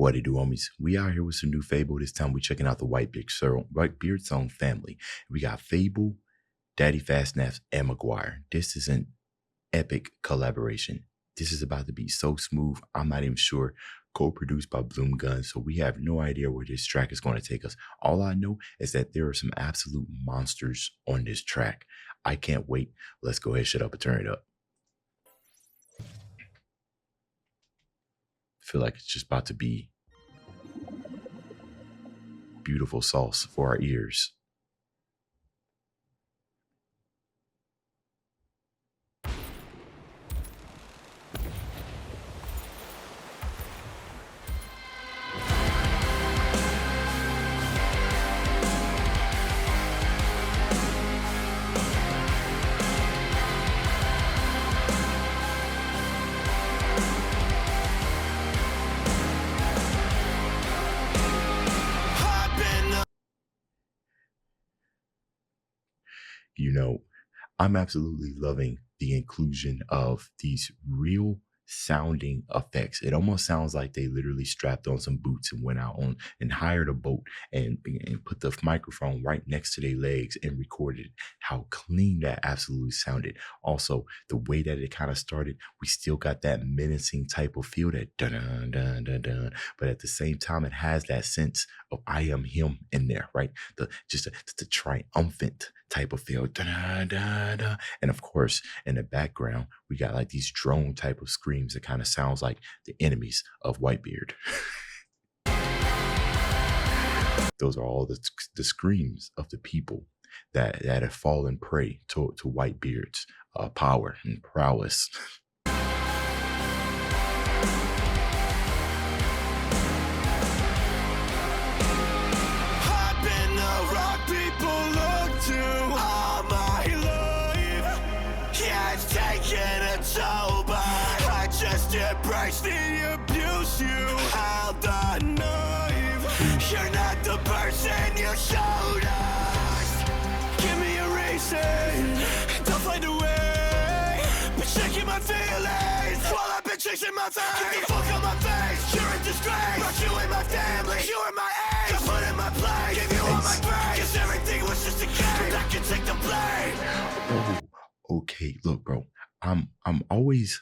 What it do, homies? We out here with some new FabvL. This time we checking out the WhiteBeard song family. We got FabvL, Daddyphatsnaps, and McGwire. This is an epic collaboration. This is about to be so smooth. I'm not even sure. Co-produced by Bloom Gun, so we have no idea where this track is going to take us. All I know is that there are some absolute monsters on this track. I can't wait. Let's go ahead, shut up, and turn it up. Feel like it's just about to be beautiful sauce for our ears. You know, I'm absolutely loving the inclusion of these real sounding effects. It almost sounds like they literally strapped on some boots and went out on and hired a boat and put the microphone right next to their legs and recorded how clean that absolutely sounded. Also, the way that it kind of started, we still got that menacing type of feel, that dun dun dun dun dun, but at the same time, it has that sense of I am him in there, right? The triumphant type of feel, dun, dun, dun, dun. And of course, in the background, we got like these drone type of screams that kind of sounds like the enemies of WhiteBeard. Those are all the screams of the people that have fallen prey to WhiteBeard's power and prowess. I just embrace the abuse you held on knife. You're not the person you showed us. Give me a reason, don't find a way. Been shaking my feelings while I've been chasing my fame. Get the fuck on my face, you're a disgrace. Brought you in my family, you were my age. Got put in my place, gave you all my grace. Cause everything was just a game, I can take the blame. Oh, okay, look, bro. I'm always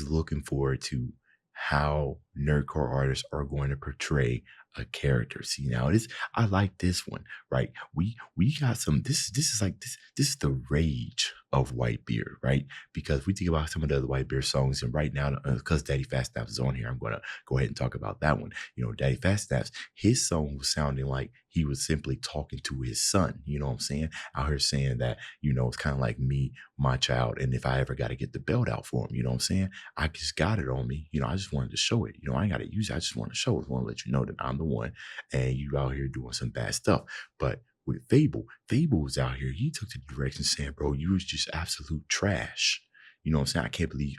looking forward to how nerdcore artists are going to portray a character. See, now I like this one, right? We got some, this is the rage of WhiteBeard, right? Because we think about some of the other WhiteBeard songs, and right now, because Daddyphatsnaps is on here, I'm going to go ahead and talk about that one. You know, Daddyphatsnaps, his song was sounding like he was simply talking to his son, you know what I'm saying? Out here saying that, you know, it's kind of like me, my child, and if I ever got to get the belt out for him, you know what I'm saying? I just got it on me. You know, I just wanted to show it. You know, I ain't got to use it. I just want to show it. I want to let you know that I'm the one, and you out here doing some bad stuff. But with FabvL was out here, he took the direction saying, bro, you was just absolute trash. You know what I'm saying?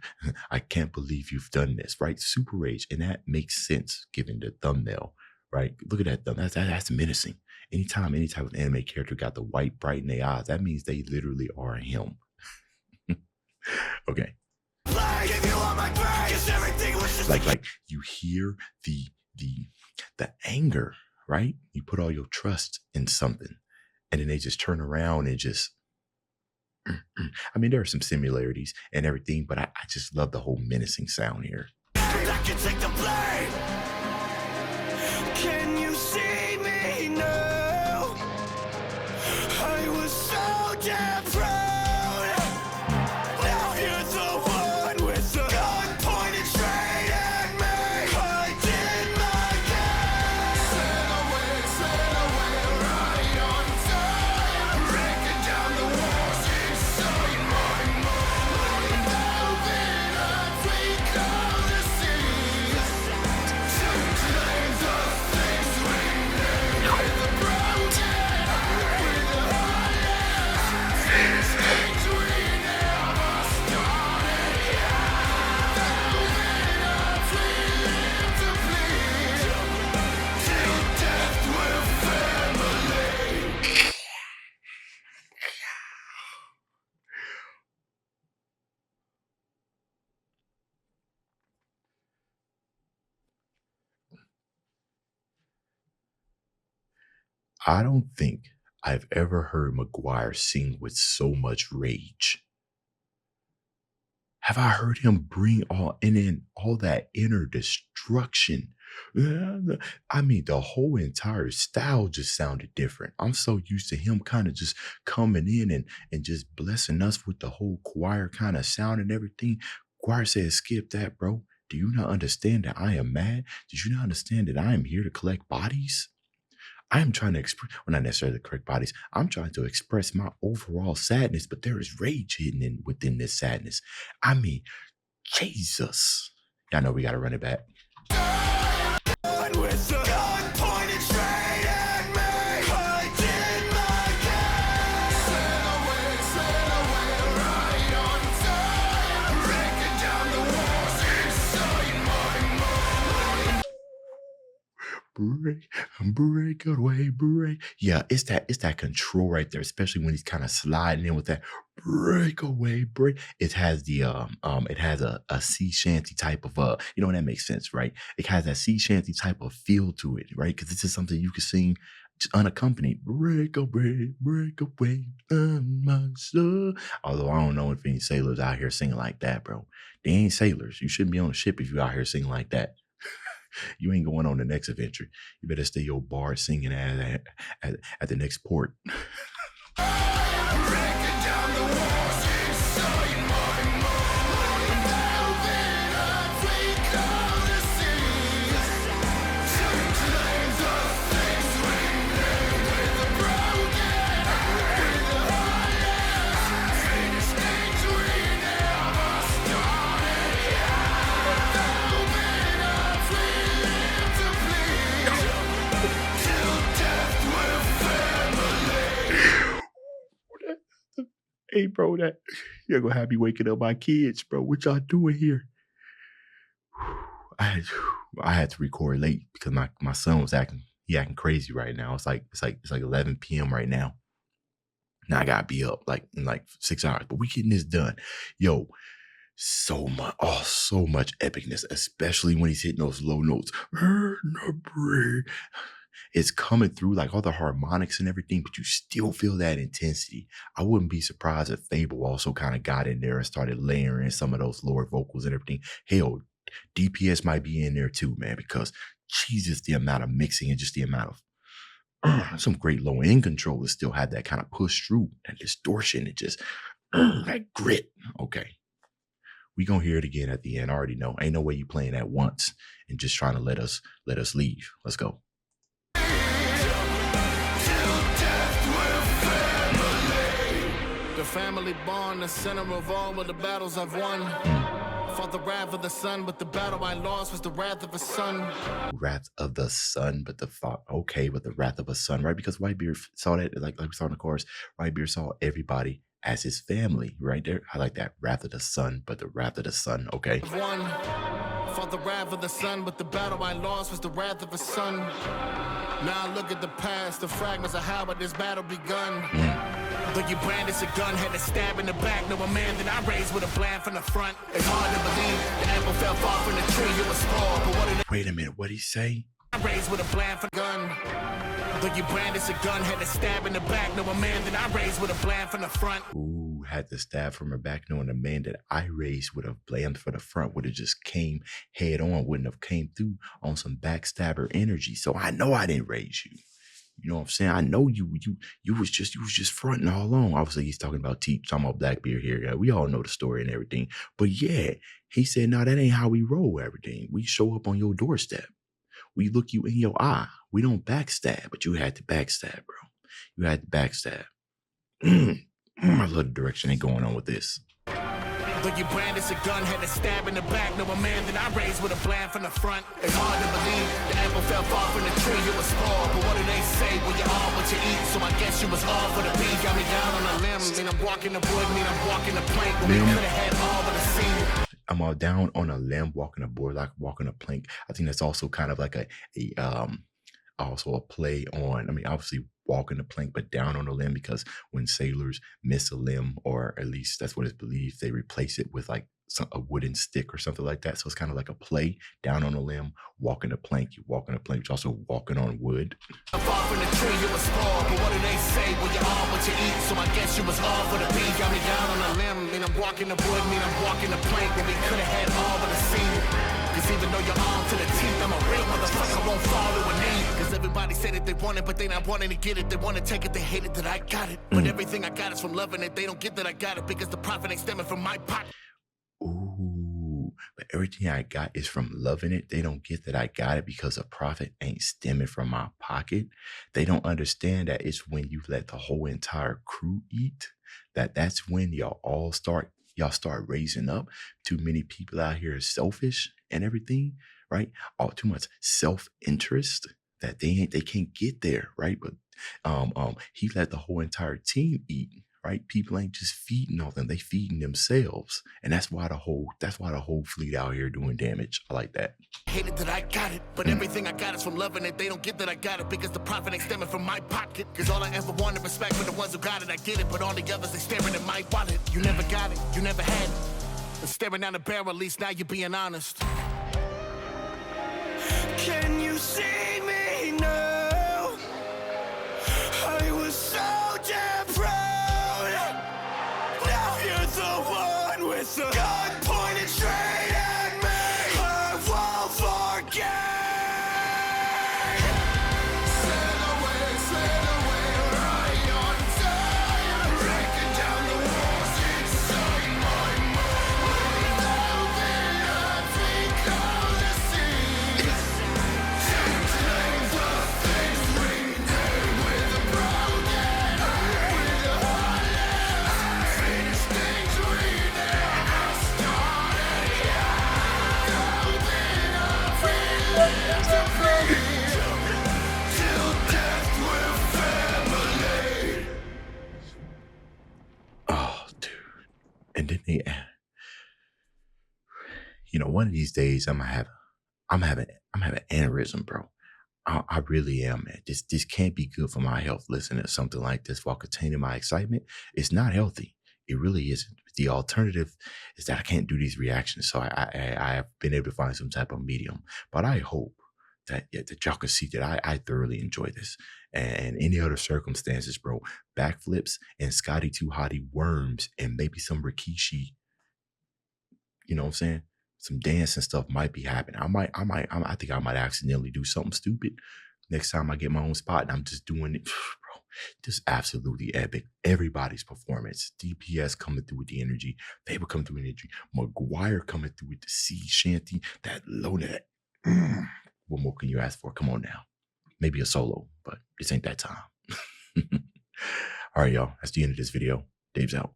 I can't believe you've done this, right? Super rage. And that makes sense given the thumbnail, right? Look at that thumbnail. That's menacing. Anytime any type of anime character got the white bright in their eyes, that means they literally are him. Okay. Like you hear the anger, right? You put all your trust in something, and then they just turn around and just, I mean, there are some similarities and everything, but I just love the whole menacing sound here. I can take the blame. Can you see me now? I was so damn proud. Now you're the one with the gun pointed straight at me. I did my best. Sail away right on time. Breaking down the walls inside my mind. Moving up, we call the sea. I don't think I've ever heard McGwire sing with so much rage. Have I heard him bring all and in all that inner destruction? I mean, the whole entire style just sounded different. I'm so used to him kind of just coming in and just blessing us with the whole choir kind of sound and everything. Choir said, skip that, bro. Do you not understand that I am mad? Did you not understand that I am here to collect bodies? I am trying to express, well, not necessarily the correct bodies. I'm trying to express my overall sadness, but there is rage hidden in within this sadness. I mean, Jesus. I know we got to run it back. With the gun pointed straight at me, I did my best. Sail away, right on time, breaking down the walls inside my mind. Break away, break. Yeah, it's that control right there, especially when he's kind of sliding in with that break away, break. It has the it has a sea shanty type of you know, and that makes sense, right? It has that sea shanty type of feel to it, right? Because this is something you can sing just unaccompanied. Break away, my soul. Although I don't know if any sailors out here singing like that, bro. They ain't sailors. You shouldn't be on a ship if you out here singing like that. You ain't going on the next adventure. You better stay your bar singing at the next port. Breaking down the walls inside my mind. Moving up, we go to sea. Change lanes of things we live with a broken heart. With a heart finish things we never started. Moving up, we live to bleed. Till death will family. Hey, bro, that you're gonna have me waking up my kids, bro. What y'all doing here? I had to record late because my son was acting crazy right now. It's like 11 p.m. right now. Now I gotta be up like in like 6 hours, but we getting this done. Yo, so much epicness, especially when he's hitting those low notes. It's coming through like all the harmonics and everything, but you still feel that intensity. I wouldn't be surprised if FabvL also kind of got in there and started layering some of those lower vocals and everything. Hell, DPS might be in there too, man, because Jesus, the amount of mixing and just the amount of some great low end controllers still had that kind of push through, that distortion, and just that grit. Okay. We gonna hear it again at the end. I already know. Ain't no way you playing that once and just trying to let us leave. Let's go. The family bond, the center of all of the battles I've won. Fought the wrath of the sun, but the battle I lost was the wrath of a son. Wrath of the sun, but the thought, okay, but the wrath of a son, right? Because Whitebeard saw that, like we saw in the chorus, Whitebeard saw everybody as his family, right there. I like that. Wrath of the sun, but the wrath of the sun, okay. One, fought the wrath of the sun, but the battle I lost was the wrath of a son. Now I look at the past, the fragments of how this battle begun. Though you brandished a gun, had a stab in the back. No, a man that I raised with a plan from the front. It's hard to believe the apple fell far from the tree. It was small, but what did it? Wait a minute, what'd he say? I raised with a plan for gun. Though you brandished a gun, had a stab in the back. No, a man that I raised with a plan from the front. Ooh, had the stab from her back, knowing the man that I raised would have blamed for the front, would have just came head on, wouldn't have came through on some backstabber energy. So I know I didn't raise you. You know what I'm saying? I know you was just fronting all along. Obviously, he's talking about talking about Blackbeard here. Yeah, we all know the story and everything. But yeah, he said, no, that ain't how we roll everything. We show up on your doorstep. We look you in your eye. We don't backstab, but you had to backstab, bro. You had to backstab. I love the direction they going on with this. Though you brandished a gun, had a stab in the back. No, a man that I raised with a plan from the front. It's hard to believe the apple fell far from the tree. It was small, but what do they say? Well, you're all what you eat. So I guess you was all for the beat. Got me down on a limb. Mean I'm walking the wood. Mean I'm walking the plank. But we could have had all of the scene. I'm all down on a limb, walking a board, like walking a plank. I think that's also kind of like also a play on, I mean, obviously walking the plank, but down on the limb, because when sailors miss a limb, or at least that's what it's believed, they replace it with like a wooden stick or something like that. So it's kind of like a play, down on a limb, walking a plank. You walking a plank, you're also walking on wood. I'm far from the tree, you was small, but what do they say? Well, you're all what you eat, so I guess you was all for the beat. Got me down on a limb, mean I'm walking the wood, mean I'm walking the plank, and we could have had all but a scene. Cause even though you're armed to the teeth, I'm a real motherfucker, won't fall to a knee. Cause everybody said that they want it, but they not wanting to get it. They want to take it, they hate it that I got it. But everything I got is from loving it. They don't get that I got it because the profit ain't stemming from my pocket. Ooh, but everything I got is from loving it. They don't get that I got it because the profit ain't stemming from my pocket. They don't understand that it's when you let the whole entire crew eat, that's when y'all start raising up. Too many people out here are selfish and everything, right? All too much self-interest that they can't get there, right? But he let the whole entire team eat, right? People ain't just feeding on them, they feeding themselves. And that's why the whole fleet out here doing damage. I like that. Hated that I got it, but everything I got is from loving it. They don't get that I got it because the profit ain't stemming from my pocket. Cause all I ever wanted respect for the ones who got it, I get it. But all the others, they staring at my wallet. You never got it, you never had it. And staring down the barrel, at least now you're being honest. Can you see me now? I was so damn proud. Now you're the one with the gun pointed straight at me. I won't forget. Sail away, right on time. Breaking down the walls inside my mind. Velvet, I think Odysee. Change the things we did with a broken heart, with a heart left. Finish things we never started. Velvet, I feel to bleed. Till death we're family. Oh, dude. And then one of these days I'm having an aneurysm, bro. I really am, man. This can't be good for my health. Listening to something like this while containing my excitement, it's not healthy. It really isn't. The alternative is that I can't do these reactions. So I have been able to find some type of medium. But I hope that y'all can see that I thoroughly enjoy this. And any other circumstances, bro, backflips and Scotty 2 Hottie worms and maybe some Rikishi, you know what I'm saying? Some dance and stuff might be happening. I think I might accidentally do something stupid next time I get my own spot and I'm just doing it. Bro, just absolutely epic. Everybody's performance. DPS coming through with the energy. FabvL coming through with energy. McGwire coming through with the sea shanty. That low net. What more can you ask for? Come on now. Maybe a solo, but this ain't that time. All right, y'all. That's the end of this video. Dave's out.